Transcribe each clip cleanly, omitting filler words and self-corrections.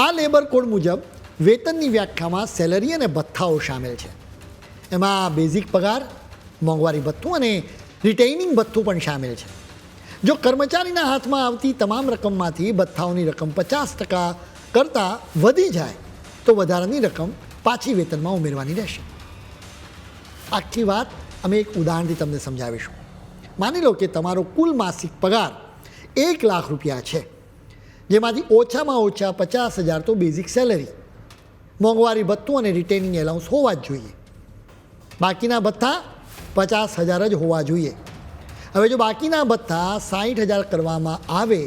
આ labour code મુજબ વેતનની વ્યાખ્યામાં સેલરી અને ભથ્થાઓ સામેલ છે. એમાં બેઝિક પગાર, મોંઘવારી ભથ્થું અને રિટેઇનિંગ ભથ્થું પણ સામેલ છે. જો કર્મચારીના હાથમાં આવતી તમામ રકમમાંથી ભથ્થાઓની રકમ 50% કરતાં વધી જાય તો વધારાની રકમ પાછી વેતનમાં ઉમેરવાની રહેશે. આખી વાત અમે એક ઉદાહરણથી તમને સમજાવીશું. માની લો કે તમારો કુલ માસિક પગાર 1 લાખ રૂપિયા છે, જેમાંથી ઓછામાં ઓછા 50,000 તો બેઝિક સેલરી, મોંઘવારી ભથ્થું અને રિટેનિંગ એલાઉન્સ હોવા જ જોઈએ. બાકીના ભથ્થા 50,000 જ હોવા જોઈએ. હવે જો બાકીના ભથ્થા 60,000 કરવામાં આવે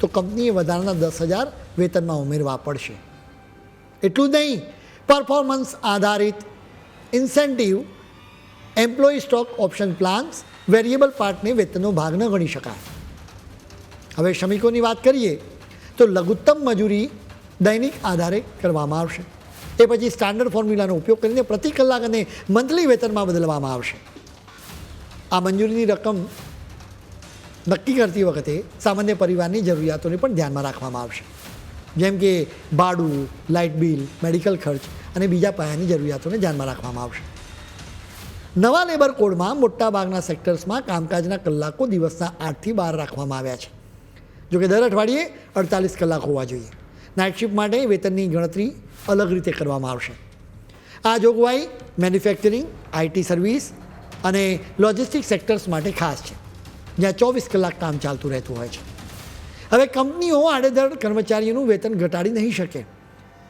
તો કંપનીએ વધારાના 10,000 વેતનમાં ઉમેરવા પડશે. એટલું જ નહીં, પરફોર્મન્સ આધારિત incentive, employee stock option plans, variable પાર્ટને વેતનનો ભાગ ન ગણી શકાય. હવે શ્રમિકોની વાત કરીએ તો લઘુત્તમ મજૂરી દૈનિક આધારે કરવામાં આવશે. એ પછી સ્ટાન્ડર્ડ ફોર્મ્યુલાનો ઉપયોગ કરીને પ્રતિ કલાક અને મંથલી વેતનમાં બદલવામાં આવશે. આ મંજૂરીની રકમ નક્કી કરતી વખતે સામાન્ય પરિવારની જરૂરિયાતોને પણ ધ્યાનમાં રાખવામાં આવશે, જેમ કે ભાડું, લાઇટ બિલ, મેડિકલ ખર્ચ અને બીજા પાયાની જરૂરિયાતોને ધ્યાનમાં રાખવામાં આવશે. નવા લેબર કોડમાં મોટાભાગના સેક્ટર્સમાં કામકાજના કલાકો દિવસના 8થી 12 રાખવામાં આવ્યા છે. જોકે દર અઠવાડિયે 48 કલાક હોવા જોઈએ. નાઇટ શિફ્ટ માટે વેતનની ગણતરી અલગ રીતે કરવામાં આવશે. આ જોગવાઈ મેન્યુફેક્ચરિંગ, આઈટી સર્વિસ અને લોજિસ્ટિક સેક્ટર્સ માટે ખાસ છે, જ્યાં 24 કલાક કામ ચાલતું રહેતું હોય છે. હવે કંપનીઓ આડેધડ કર્મચારીઓનું વેતન ઘટાડી નહીં શકે.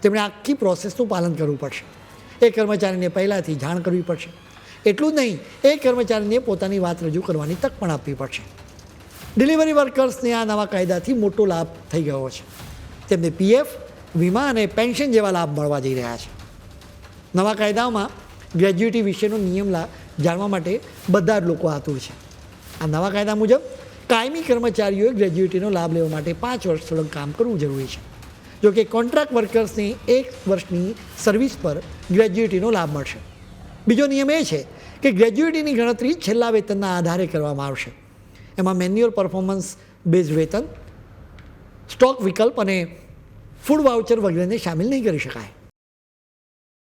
તેમણે આખી પ્રોસેસનું પાલન કરવું પડશે. એ કર્મચારીને પહેલાંથી જાણ કરવી પડશે. એટલું જ નહીં, એ કર્મચારીને પોતાની વાત રજૂ કરવાની તક પણ આપવી પડશે. ડિલિવરી વર્કર્સને આ નવા કાયદાથી મોટો લાભ થઈ ગયો છે. તેમને પીએફ, વીમા અને પેન્શન જેવા લાભ મળવા જઈ રહ્યા છે. નવા કાયદાઓમાં ગ્રેજ્યુટી વિશેનો નિયમ જાણવા માટે બધા જ લોકો આતુર છે. આ નવા કાયદા મુજબ કાયમી કર્મચારીઓએ ગ્રેજ્યુટીનો લાભ લેવા માટે 5 વર્ષ સળંગ કામ કરવું જરૂરી છે. જોકે કોન્ટ્રાક્ટ વર્કર્સને 1 વર્ષની સર્વિસ પર ગ્રેજ્યુટીનો લાભ મળશે. બીજો નિયમ એ છે કે ગ્રેજ્યુટીની ગણતરી છેલ્લા વેતનના આધારે કરવામાં આવશે. એમાં મેન્યુઅલ પરફોર્મન્સ બેઝડ વેતન, સ્ટોક વિકલ્પ અને ફૂડ વાઉચર વગેરેને સામેલ નહીં કરી શકાય.